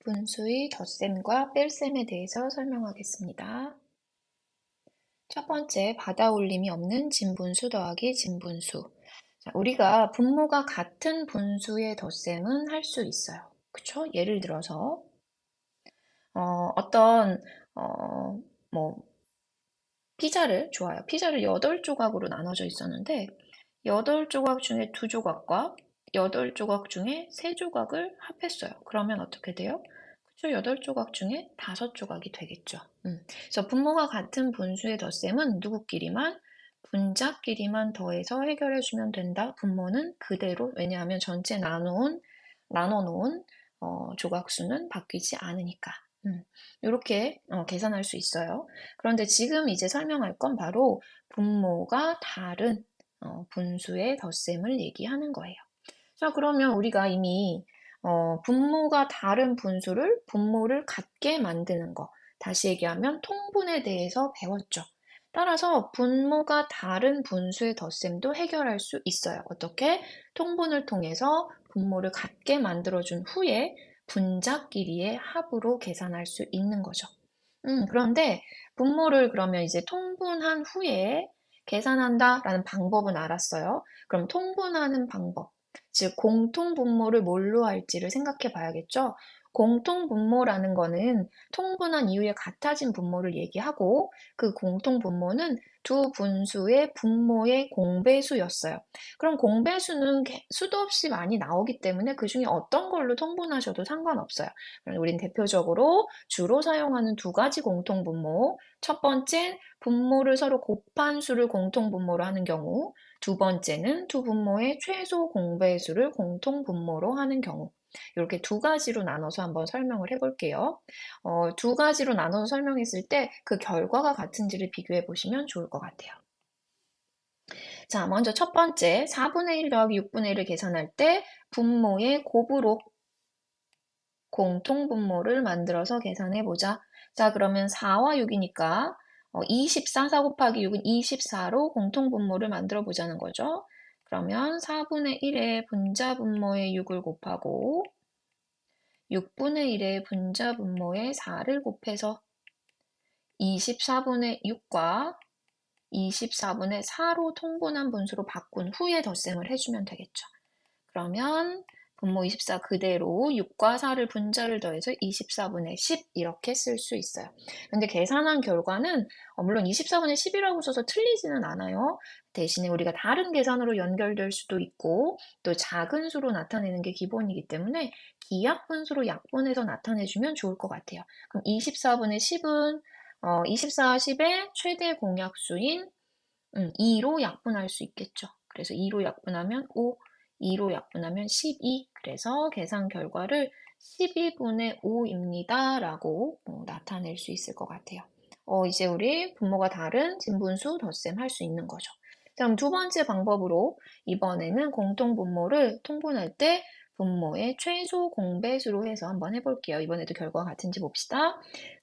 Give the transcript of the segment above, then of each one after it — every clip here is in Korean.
분수의 덧셈과 뺄셈에 대해서 설명하겠습니다. 첫 번째, 받아올림이 없는 진분수 더하기 진분수. 자, 우리가 분모가 같은 분수의 덧셈은 할 수 있어요. 그쵸? 예를 들어서 어떤 뭐 피자를 좋아요. 피자를 8조각으로 나눠져 있었는데 8조각 중에 2조각과 8조각 중에 3조각을 합했어요. 그러면 어떻게 돼요? 그쵸? 8조각 중에 5조각이 되겠죠. 그래서 분모가 같은 분수의 덧셈은 누구끼리만? 분자끼리만 더해서 해결해주면 된다. 분모는 그대로, 왜냐하면 전체 나눠놓은 조각수는 바뀌지 않으니까. 이렇게 계산할 수 있어요. 그런데 지금 이제 설명할 건 바로 분모가 다른 분수의 덧셈을 얘기하는 거예요. 자, 그러면 우리가 이미 분모가 다른 분모를 같게 만드는 거, 다시 얘기하면 통분에 대해서 배웠죠. 따라서 분모가 다른 분수의 덧셈도 해결할 수 있어요. 어떻게? 통분을 통해서 분모를 같게 만들어준 후에 분자끼리의 합으로 계산할 수 있는 거죠. 그런데 분모를 그러면 이제 통분한 후에 계산한다라는 방법은 알았어요. 그럼 통분하는 방법, 즉 공통분모를 뭘로 할지를 생각해 봐야겠죠. 공통분모라는 거는 통분한 이후에 같아진 분모를 얘기하고 그 공통분모는 두 분수의 분모의 공배수였어요. 그럼 공배수는 수도 없이 많이 나오기 때문에 그 중에 어떤 걸로 통분하셔도 상관없어요. 우린 대표적으로 주로 사용하는 두 가지 공통분모. 첫 번째, 분모를 서로 곱한 수를 공통분모로 하는 경우. 두 번째는 두 분모의 최소 공배수를 공통분모로 하는 경우. 이렇게 두 가지로 나눠서 한번 설명을 해볼게요. 두 가지로 나눠서 설명했을 때 그 결과가 같은지를 비교해 보시면 좋을 것 같아요. 자, 먼저 첫 번째, 4분의 1 더하기 6분의 1을 계산할 때 분모의 곱으로 공통분모를 만들어서 계산해보자. 자, 그러면 4와 6이니까 24, 4 곱하기 6은 24로 공통분모를 만들어 보자는 거죠. 그러면 4분의 1의 분자분모에 6을 곱하고 6분의 1의 분자분모에 4를 곱해서 24분의 6과 24분의 4로 통분한 분수로 바꾼 후에 덧셈을 해주면 되겠죠. 그러면 분모 24 그대로 6과 4를 분자를 더해서 24분의 10 이렇게 쓸 수 있어요. 근데 계산한 결과는 물론 24분의 10이라고 써서 틀리지는 않아요. 대신에 우리가 다른 계산으로 연결될 수도 있고 또 작은 수로 나타내는 게 기본이기 때문에 기약분수로 약분해서 나타내주면 좋을 것 같아요. 그럼 24분의 10은 24, 10의 최대 공약수인 2로 약분할 수 있겠죠. 그래서 2로 약분하면 5, 2로 약분하면 12. 그래서 계산 결과를 12분의 5입니다. 라고 나타낼 수 있을 것 같아요. 이제 우리 분모가 다른 진분수 덧셈 할 수 있는 거죠. 그럼 두 번째 방법으로 이번에는 공통분모를 통분할 때 분모의 최소 공배수로 해서 한번 해볼게요. 이번에도 결과가 같은지 봅시다.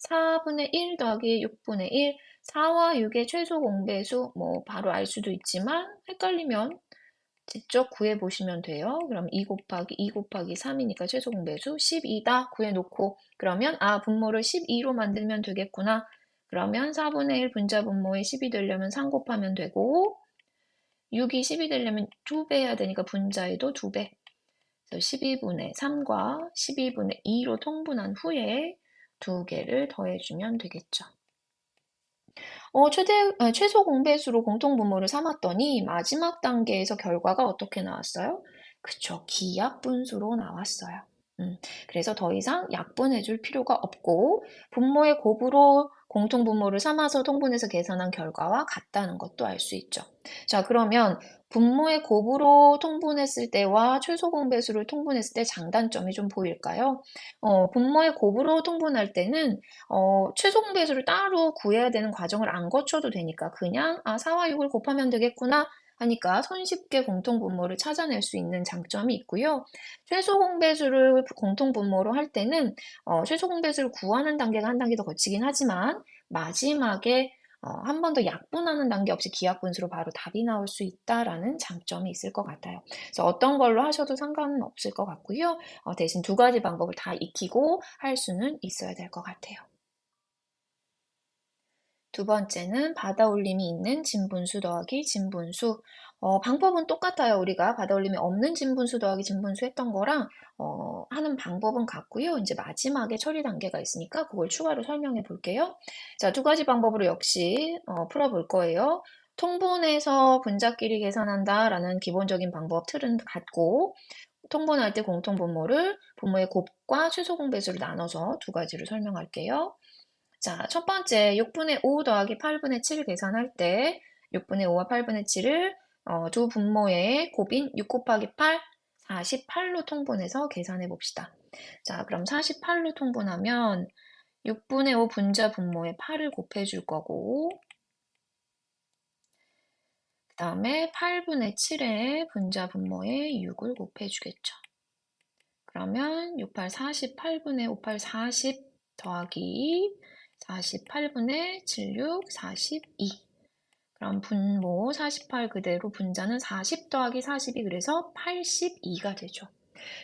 4분의 1 더하기 6분의 1, 4와 6의 최소 공배수 바로 알 수도 있지만 헷갈리면 직접 구해보시면 돼요. 그럼 2 곱하기 3이니까 최소 공배수 12다 구해놓고 그러면 분모를 12로 만들면 되겠구나. 그러면 4분의 1 분자 분모에 10이 되려면 3 곱하면 되고 6이 10이 되려면 2배 해야 되니까 분자에도 2배. 그래서 12분의 3과 12분의 2로 통분한 후에 두 개를 더해주면 되겠죠. 최소 공배수로 공통분모를 삼았더니 마지막 단계에서 결과가 어떻게 나왔어요? 그쵸, 기약분수로 나왔어요. 그래서 더 이상 약분해 줄 필요가 없고 분모의 곱으로 공통분모를 삼아서 통분해서 계산한 결과와 같다는 것도 알 수 있죠. 자, 그러면 분모의 곱으로 통분했을 때와 최소 공배수를 통분했을 때 장단점이 좀 보일까요? 분모의 곱으로 통분할 때는 최소 공배수를 따로 구해야 되는 과정을 안 거쳐도 되니까 그냥 4와 6을 곱하면 되겠구나 하니까 손쉽게 공통분모를 찾아낼 수 있는 장점이 있고요. 최소 공배수를 공통분모로 할 때는 최소 공배수를 구하는 단계가 한 단계 더 거치긴 하지만 마지막에 한 번 더 약분하는 단계 없이 기하분수로 바로 답이 나올 수 있다라는 장점이 있을 것 같아요. 그래서 어떤 걸로 하셔도 상관은 없을 것 같고요. 대신 두 가지 방법을 다 익히고 할 수는 있어야 될 것 같아요. 두 번째는 받아올림이 있는 진분수 더하기 진분수. 방법은 똑같아요. 우리가 받아올림이 없는 진분수 더하기 진분수 했던 거랑 하는 방법은 같고요. 이제 마지막에 처리 단계가 있으니까 그걸 추가로 설명해 볼게요. 자, 두 가지 방법으로 역시 풀어볼 거예요. 통분해서 분자끼리 계산한다라는 기본적인 방법 틀은 같고, 통분할 때 공통분모를 분모의 곱과 최소 공배수를 나눠서 두 가지로 설명할게요. 자, 첫 번째 6분의 5 더하기 8분의 7 계산할 때 6분의 5와 8분의 7을 두 분모의 곱인 6 곱하기 8, 48로 통분해서 계산해 봅시다. 자, 그럼 48로 통분하면 6분의 5 분자 분모에 8을 곱해 줄 거고, 그 다음에 8분의 7에 분자 분모에 6을 곱해 주겠죠. 그러면 6, 8, 48분의 5, 8, 40 더하기 48분의 7, 6, 42. 그럼 분모 48 그대로 분자는 40 더하기 42 그래서 82가 되죠.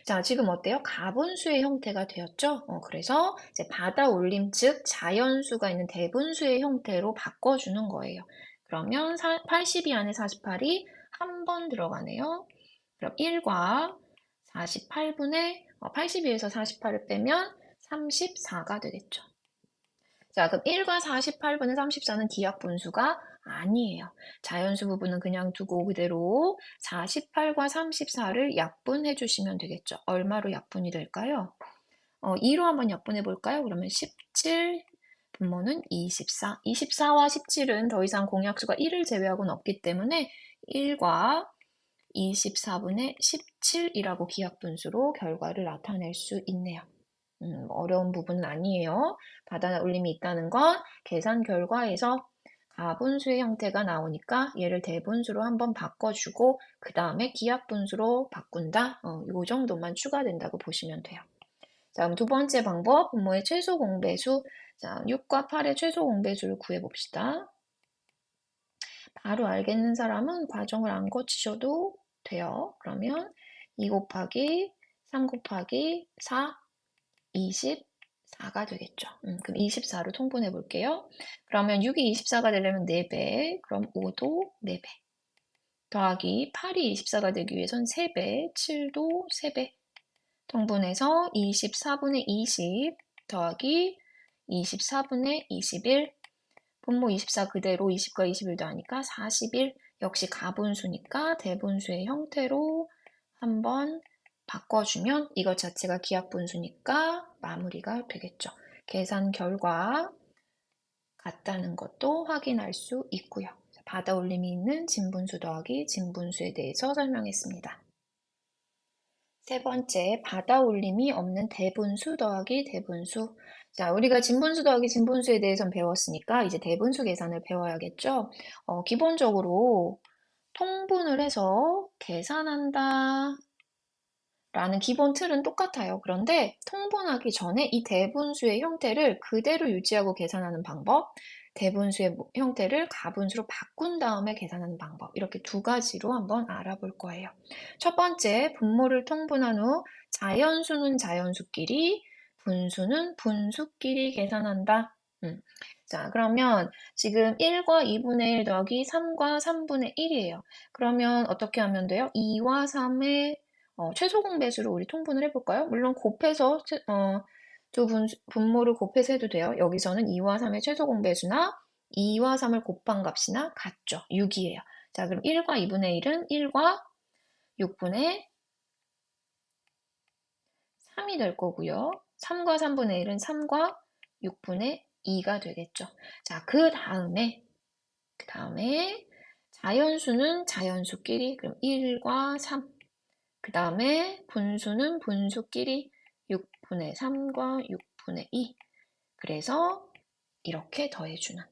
자, 지금 어때요? 가분수의 형태가 되었죠? 그래서 이제 받아올림 즉 자연수가 있는 대분수의 형태로 바꿔주는 거예요. 그러면 82 안에 48이 한 번 들어가네요. 그럼 1과 48분의 82에서 48을 빼면 34가 되겠죠. 자, 그럼 1과 48분의 34는 기하분수가 아니에요. 자연수 부분은 그냥 두고 그대로 48과 34를 약분해 주시면 되겠죠. 얼마로 약분이 될까요? 2로 한번 약분해 볼까요? 그러면 17 분모는 24. 24와 17은 더 이상 공약수가 1을 제외하고는 없기 때문에 1과 24분의 17이라고 기하분수로 결과를 나타낼 수 있네요. 어려운 부분은 아니에요. 받아올림이 있다는 건 계산 결과에서 가분수의 형태가 나오니까 얘를 대분수로 한번 바꿔주고 그 다음에 기하분수로 바꾼다. 이 정도만 추가된다고 보시면 돼요. 자, 그럼 두 번째 방법, 분모의 최소 공배수. 자, 6과 8의 최소 공배수를 구해봅시다. 바로 알겠는 사람은 과정을 안 거치셔도 돼요. 그러면 2 곱하기 3 곱하기 4, 24가 되겠죠. 그럼 24로 통분해 볼게요. 그러면 6이 24가 되려면 4배, 그럼 5도 4배. 더하기 8이 24가 되기 위해선 3배, 7도 3배. 통분해서 24분의 20 더하기 24분의 21. 분모 24 그대로 20과 21도 하니까 41. 역시 가분수니까 대분수의 형태로 한번 바꿔주면 이것 자체가 기하분수니까 마무리가 되겠죠. 계산 결과 같다는 것도 확인할 수 있고요. 받아올림이 있는 진분수 더하기 진분수에 대해서 설명했습니다. 세 번째, 받아올림이 없는 대분수 더하기 대분수. 자, 우리가 진분수 더하기 진분수에 대해서는 배웠으니까 이제 대분수 계산을 배워야겠죠? 기본적으로 통분을 해서 계산한다 라는 기본 틀은 똑같아요. 그런데 통분하기 전에 이 대분수의 형태를 그대로 유지하고 계산하는 방법, 대분수의 형태를 가분수로 바꾼 다음에 계산하는 방법, 이렇게 두 가지로 한번 알아볼 거예요. 첫 번째, 분모를 통분한 후 자연수는 자연수끼리, 분수는 분수끼리 계산한다. 자, 그러면 지금 1과 2분의 1 더하기 3과 3분의 1이에요. 그러면 어떻게 하면 돼요? 2와 3의 최소 공배수를 우리 통분을 해볼까요? 물론 곱해서 두 분모를 곱해서 해도 돼요. 여기서는 2와 3의 최소 공배수나 2와 3을 곱한 값이나 같죠. 6이에요. 자, 그럼 1과 2분의 1은 1과 6분의 3이 될 거고요. 3과 3분의 1은 3과 6분의 2가 되겠죠. 자, 그 다음에 자연수는 자연수끼리 그럼 1과 3. 그 다음에 분수는 분수끼리 6분의 3과 6분의 2. 그래서 이렇게 더해주는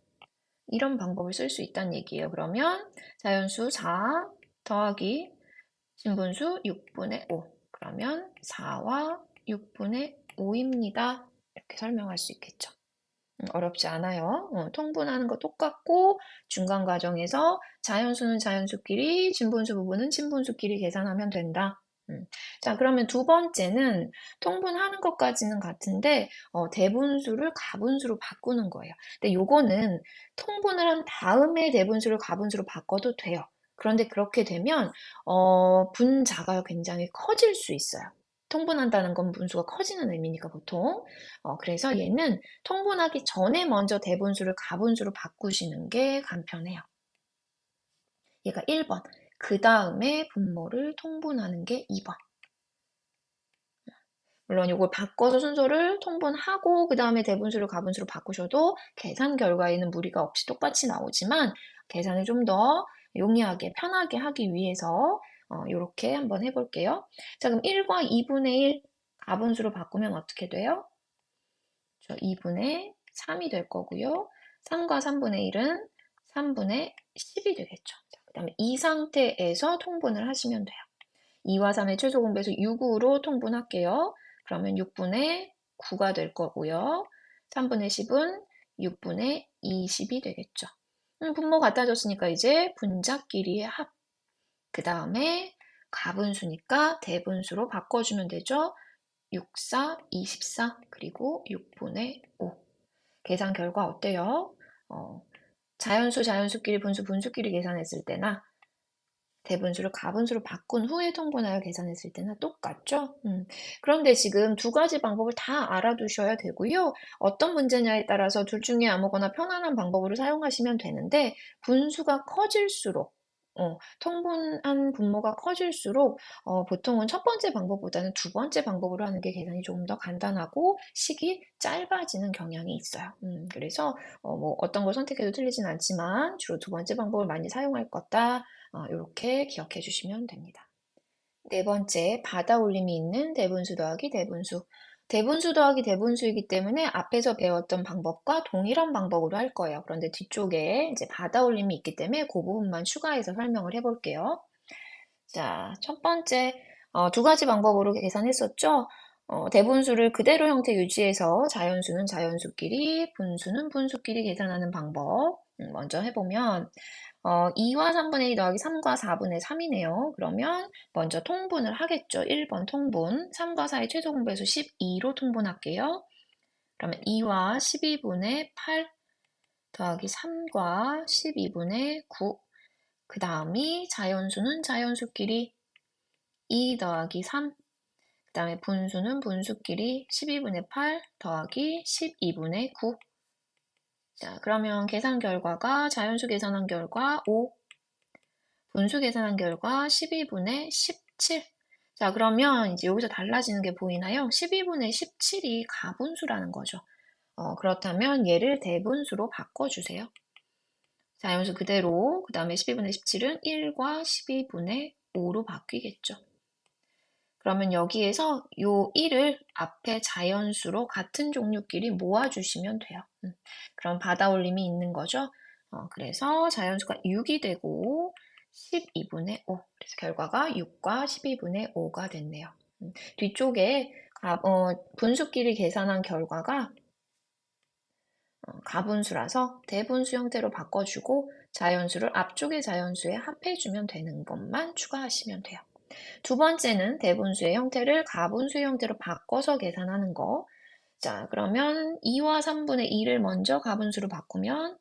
이런 방법을 쓸 수 있다는 얘기예요. 그러면 자연수 4 더하기 진분수 6분의 5. 그러면 4와 6분의 5입니다. 이렇게 설명할 수 있겠죠. 어렵지 않아요. 통분하는 거 똑같고 중간 과정에서 자연수는 자연수끼리, 진분수 부분은 진분수끼리 계산하면 된다. 자, 그러면 두 번째는 통분하는 것까지는 같은데 대분수를 가분수로 바꾸는 거예요. 근데 요거는 통분을 한 다음에 대분수를 가분수로 바꿔도 돼요. 그런데 그렇게 되면 분자가 굉장히 커질 수 있어요. 통분한다는 건 분수가 커지는 의미니까 보통. 그래서 얘는 통분하기 전에 먼저 대분수를 가분수로 바꾸시는 게 간편해요. 얘가 1번. 그 다음에 분모를 통분하는 게 2번. 물론 이걸 바꿔서 순서를 통분하고 그 다음에 대분수를 가분수로 바꾸셔도 계산 결과에는 무리가 없이 똑같이 나오지만 계산을 좀 더 용이하게 편하게 하기 위해서 이렇게 한번 해볼게요. 자, 그럼 1과 2분의 1 가분수로 바꾸면 어떻게 돼요? 2분의 3이 될 거고요. 3과 3분의 1은 3분의 10이 되겠죠. 그 다음에 이 상태에서 통분을 하시면 돼요. 2와 3의 최소 공배수 6으로 통분할게요. 그러면 6분의 9가 될 거고요. 3분의 10은 6분의 20이 되겠죠. 분모 같아졌으니까 이제 분자끼리의 합. 그 다음에 가분수니까 대분수로 바꿔주면 되죠. 6, 4, 24, 그리고 6분의 5. 계산 결과 어때요? 자연수, 자연수끼리, 분수, 분수끼리 계산했을 때나 대분수를 가분수로 바꾼 후에 통분하여 계산했을 때나 똑같죠? 그런데 지금 두 가지 방법을 다 알아두셔야 되고요. 어떤 문제냐에 따라서 둘 중에 아무거나 편안한 방법으로 사용하시면 되는데 분수가 커질수록 통분한 분모가 커질수록 보통은 첫 번째 방법보다는 두 번째 방법으로 하는 게 계산이 조금 더 간단하고 식이 짧아지는 경향이 있어요. 그래서 뭐 어떤 걸 선택해도 틀리진 않지만 주로 두 번째 방법을 많이 사용할 거다. 이렇게 기억해 주시면 됩니다. 네 번째, 받아 올림이 있는 대분수 더하기 대분수. 대분수 더하기 대분수이기 때문에 앞에서 배웠던 방법과 동일한 방법으로 할 거예요. 그런데 뒤쪽에 이제 받아 올림이 있기 때문에 그 부분만 추가해서 설명을 해볼게요. 자, 첫 번째, 두 가지 방법으로 계산했었죠? 대분수를 그대로 형태 유지해서 자연수는 자연수끼리, 분수는 분수끼리 계산하는 방법. 먼저 해보면, 2와 3분의 2 더하기 3과 4분의 3이네요. 그러면 먼저 통분을 하겠죠. 1번 통분. 3과 4의 최소 공배수 12로 통분할게요. 그러면 2와 12분의 8 더하기 3과 12분의 9. 그 다음이 자연수는 자연수끼리 2 더하기 3. 그 다음에 분수는 분수끼리 12분의 8 더하기 12분의 9. 자, 그러면 계산 결과가 자연수 계산한 결과 5, 분수 계산한 결과 12분의 17. 자, 그러면 이제 여기서 달라지는 게 보이나요? 12분의 17이 가분수라는 거죠. 그렇다면 얘를 대분수로 바꿔주세요. 자연수 그대로, 그 다음에 12분의 17은 1과 12분의 5로 바뀌겠죠. 그러면 여기에서 요 1을 앞에 자연수로 같은 종류끼리 모아주시면 돼요. 그럼 받아올림이 있는 거죠. 그래서 자연수가 6이 되고 12분의 5. 그래서 결과가 6과 12분의 5가 됐네요. 뒤쪽에 분수끼리 계산한 결과가 가분수라서 대분수 형태로 바꿔주고 자연수를 앞쪽의 자연수에 합해주면 되는 것만 추가하시면 돼요. 두 번째는 대분수의 형태를 가분수의 형태로 바꿔서 계산하는 거. 자, 그러면 2와 3분의 2를 먼저 가분수로 바꾸면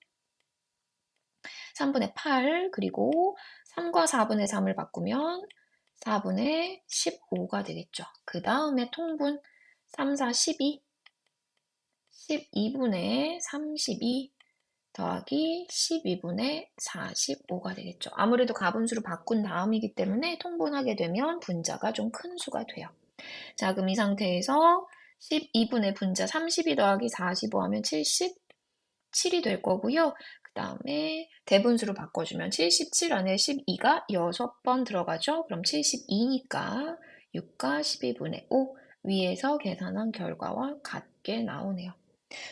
3분의 8, 그리고 3과 4분의 3을 바꾸면 4분의 15가 되겠죠. 그 다음에 통분 3, 4, 12, 12분의 32 더하기 12분의 45가 되겠죠. 아무래도 가분수로 바꾼 다음이기 때문에 통분하게 되면 분자가 좀 큰 수가 돼요. 자, 그럼 이 상태에서 12분의 분자 32 더하기 45 하면 77이 될 거고요. 그 다음에 대분수로 바꿔주면 77 안에 12가 6번 들어가죠. 그럼 72니까 6과 12분의 5 위에서 계산한 결과와 같게 나오네요.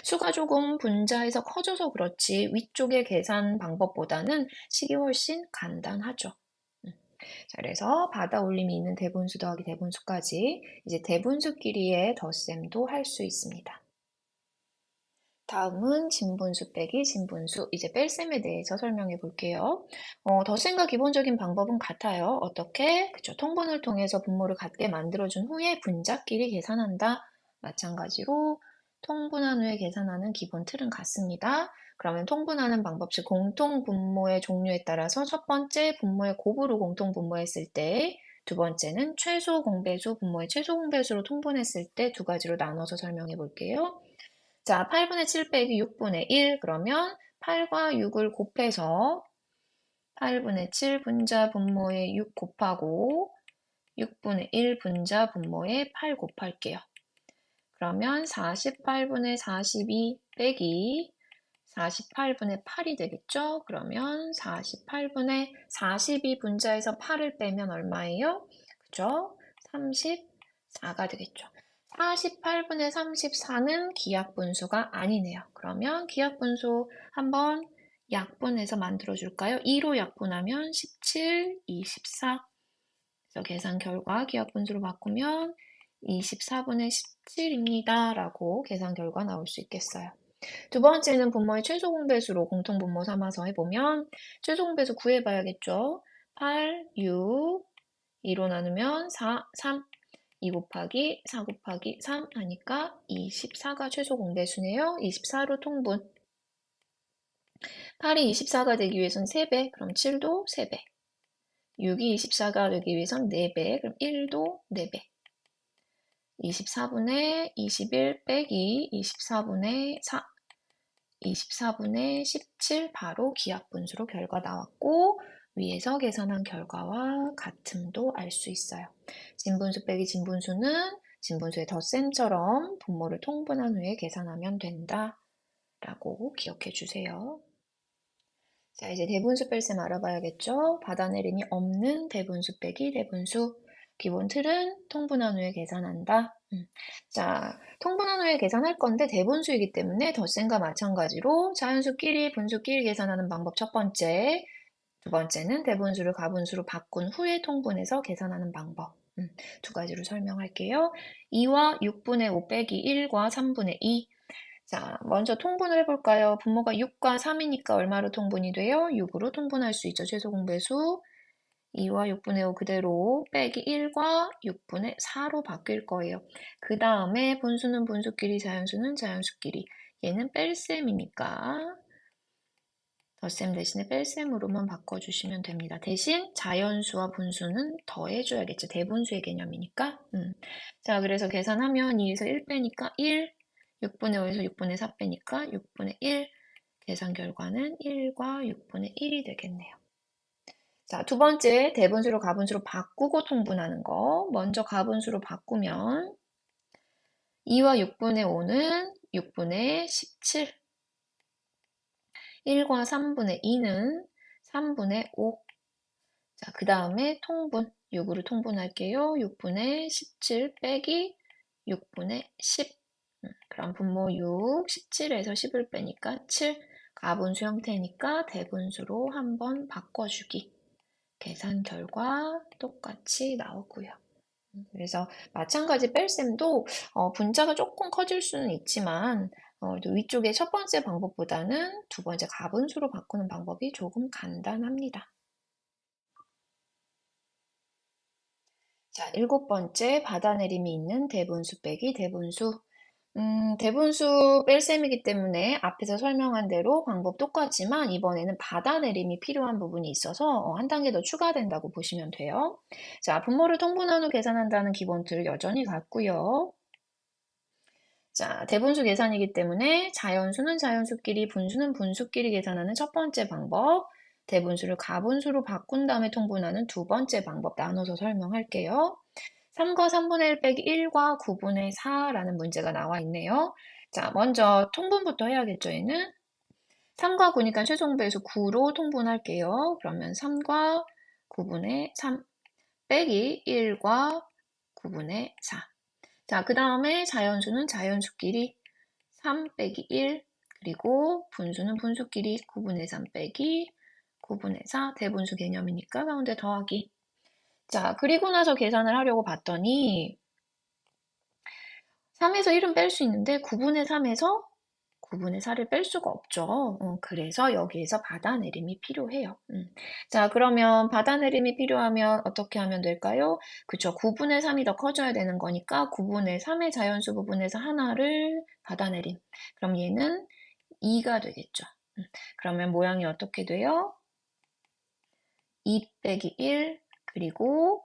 수가 조금 분자에서 커져서 그렇지 위쪽의 계산 방법보다는 식이 훨씬 간단하죠. 자, 그래서 받아 올림이 있는 대분수 더하기 대분수까지 이제 대분수끼리의 덧셈도 할 수 있습니다. 다음은 진분수 빼기 진분수, 이제 뺄셈에 대해서 설명해 볼게요. 덧셈과 기본적인 방법은 같아요. 어떻게? 그쵸. 통분을 통해서 분모를 같게 만들어준 후에 분자끼리 계산한다. 마찬가지로 통분한 후에 계산하는 기본 틀은 같습니다. 그러면 통분하는 방법, 즉 공통분모의 종류에 따라서 첫 번째 분모의 곱으로 공통분모했을 때, 두 번째는 최소 공배수, 분모의 최소 공배수로 통분했을 때 두 가지로 나눠서 설명해 볼게요. 자, 8분의 7 빼기 6분의 1, 그러면 8과 6을 곱해서 8분의 7 분자 분모에 6 곱하고 6분의 1 분자 분모에 8 곱할게요. 그러면 48분의 42 빼기 48분의 8이 되겠죠? 그러면 48분의 42 분자에서 8을 빼면 얼마예요? 그죠? 34가 되겠죠. 48분의 34는 기하분수가 아니네요. 그러면 기하분수 한번 약분해서 만들어줄까요? 2로 약분하면 17, 24. 그래서 계산 결과 기하분수로 바꾸면 24분의 17입니다. 라고 계산 결과 나올 수 있겠어요. 두 번째는 분모의 최소 공배수로 공통분모 삼아서 해보면 최소 공배수 구해봐야겠죠. 8, 6, 2로 나누면 4, 3, 2 곱하기 4 곱하기 3 하니까 24가 최소 공배수네요. 24로 통분. 8이 24가 되기 위해선 3배, 그럼 7도 3배. 6이 24가 되기 위해선 4배, 그럼 1도 4배. 24분의 21 빼기 24분의 4. 24분의 17 바로 기하분수로 결과 나왔고 위에서 계산한 결과와 같음도 알 수 있어요. 진분수 빼기 진분수는 진분수의 덧셈처럼 분모를 통분한 후에 계산하면 된다 라고 기억해 주세요. 자, 이제 대분수 뺄셈 알아봐야겠죠? 받아내림이 없는 대분수 빼기 대분수. 기본 틀은 통분한 후에 계산한다. 자, 통분한 후에 계산할 건데 대분수이기 때문에 덧셈과 마찬가지로 자연수끼리 분수끼리 계산하는 방법 첫 번째, 두 번째는 대분수를 가분수로 바꾼 후에 통분해서 계산하는 방법. 두 가지로 설명할게요. 2와 6분의 5 빼기 1과 3분의 2. 자, 먼저 통분을 해볼까요? 분모가 6과 3이니까 얼마로 통분이 돼요? 6으로 통분할 수 있죠. 최소 공배수. 2와 6분의 5 그대로 빼기 1과 6분의 4로 바뀔 거예요. 그 다음에 분수는 분수끼리, 자연수는 자연수끼리. 얘는 뺄셈이니까 덧셈 대신에 뺄셈으로만 바꿔주시면 됩니다. 대신 자연수와 분수는 더해줘야겠죠. 대분수의 개념이니까. 자, 그래서 계산하면 2에서 1 빼니까 1, 6분의 5에서 6분의 4 빼니까 6분의 1. 계산 결과는 1과 6분의 1이 되겠네요. 자, 두 번째 대분수로 가분수로 바꾸고 통분하는 거. 먼저 가분수로 바꾸면 2와 6분의 5는 6분의 17. 1과 3분의 2는 3분의 5. 자, 그 다음에 통분. 6으로 통분할게요. 6분의 17 빼기 6분의 10. 그럼 분모 6, 17에서 10을 빼니까 7. 가분수 형태니까 대분수로 한번 바꿔주기. 계산 결과 똑같이 나오고요. 그래서 마찬가지 뺄셈도 분자가 조금 커질 수는 있지만 위쪽의 첫 번째 방법보다는 두 번째 가분수로 바꾸는 방법이 조금 간단합니다. 자, 일곱 번째 받아내림이 있는 대분수 빼기 대분수. 대분수 뺄셈이기 때문에 앞에서 설명한 대로 방법 똑같지만 이번에는 받아내림이 필요한 부분이 있어서 한 단계 더 추가된다고 보시면 돼요. 자, 분모를 통분한 후 계산한다는 기본 틀 여전히 같고요. 자, 대분수 계산이기 때문에 자연수는 자연수끼리, 분수는 분수끼리 계산하는 첫 번째 방법, 대분수를 가분수로 바꾼 다음에 통분하는 두 번째 방법 나눠서 설명할게요. 3과 3분의 1 빼기 1과 9분의 4라는 문제가 나와 있네요. 자, 먼저 통분부터 해야겠죠, 얘는. 3과 9니까 최종배수 9로 통분할게요. 그러면 3과 9분의 3 빼기 1과 9분의 4. 자, 그 다음에 자연수는 자연수끼리 3 빼기 1, 그리고 분수는 분수끼리 9분의 3 빼기 9분의 4, 대분수 개념이니까 가운데 더하기. 자, 그리고 나서 계산을 하려고 봤더니 3에서 1은 뺄 수 있는데 9분의 3에서 9분의 4를 뺄 수가 없죠. 그래서 여기에서 받아내림이 필요해요. 자, 그러면 받아내림이 필요하면 어떻게 하면 될까요? 그쵸. 9분의 3이 더 커져야 되는 거니까 9분의 3의 자연수 부분에서 하나를 받아내림. 그럼 얘는 2가 되겠죠. 그러면 모양이 어떻게 돼요? 2 빼기 1 그리고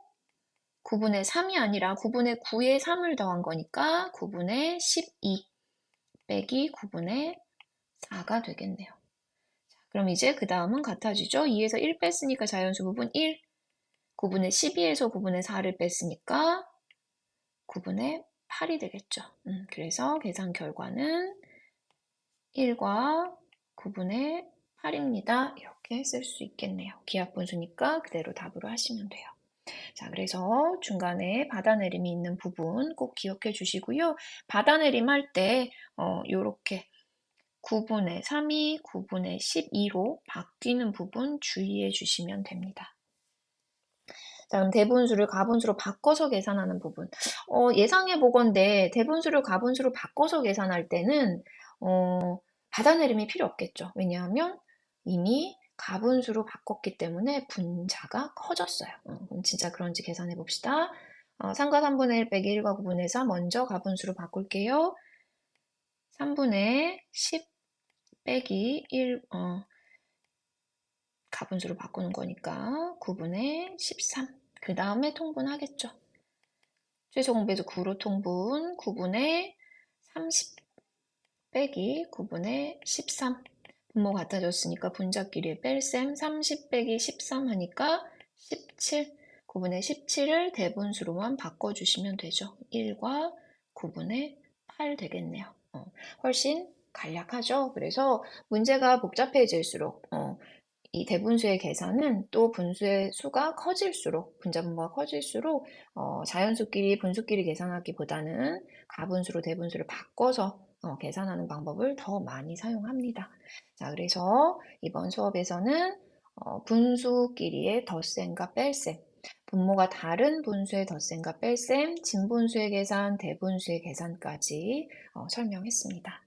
9분의 3이 아니라 9분의 9에 3을 더한 거니까 9분의 12 빼기 9분의 4가 되겠네요. 그럼 이제 그 다음은 같아지죠? 2에서 1 뺐으니까 자연수 부분 1, 9분의 12에서 9분의 4를 뺐으니까 9분의 8이 되겠죠. 그래서 계산 결과는 1과 9분의 8입니다. 이렇게 쓸 수 있겠네요. 기하분수니까 그대로 답으로 하시면 돼요. 자, 그래서 중간에 받아내림이 있는 부분 꼭 기억해 주시고요. 받아내림 할 때, 요렇게 9분의 3이 9분의 12로 바뀌는 부분 주의해 주시면 됩니다. 자, 그럼 대분수를 가분수로 바꿔서 계산하는 부분. 예상해 보건대 대분수를 가분수로 바꿔서 계산할 때는, 받아내림이 필요 없겠죠. 왜냐하면 이미 가분수로 바꿨기 때문에 분자가 커졌어요. 그럼 진짜 그런지 계산해 봅시다. 3과 3분의 1 빼기 1과 9분의 4 먼저 가분수로 바꿀게요. 3분의 10 빼기 1, 가분수로 바꾸는 거니까 9분의 13. 그 다음에 통분하겠죠. 최소 공배수 9로 통분, 9분의 30 빼기 9분의 13. 분모 같아졌으니까 분자끼리 뺄셈 30 빼기 13 하니까 17. 9분의 17을 대분수로만 바꿔주시면 되죠. 1과 9분의 8 되겠네요. 훨씬 간략하죠. 그래서 문제가 복잡해질수록 이 대분수의 계산은 또 분수의 수가 커질수록, 분자 분모가 커질수록 자연수끼리 분수끼리 계산하기보다는 가분수로 대분수를 바꿔서 계산하는 방법을 더 많이 사용합니다. 자, 그래서 이번 수업에서는 분수끼리의 덧셈과 뺄셈, 분모가 다른 분수의 덧셈과 뺄셈, 진분수의 계산, 대분수의 계산까지 설명했습니다.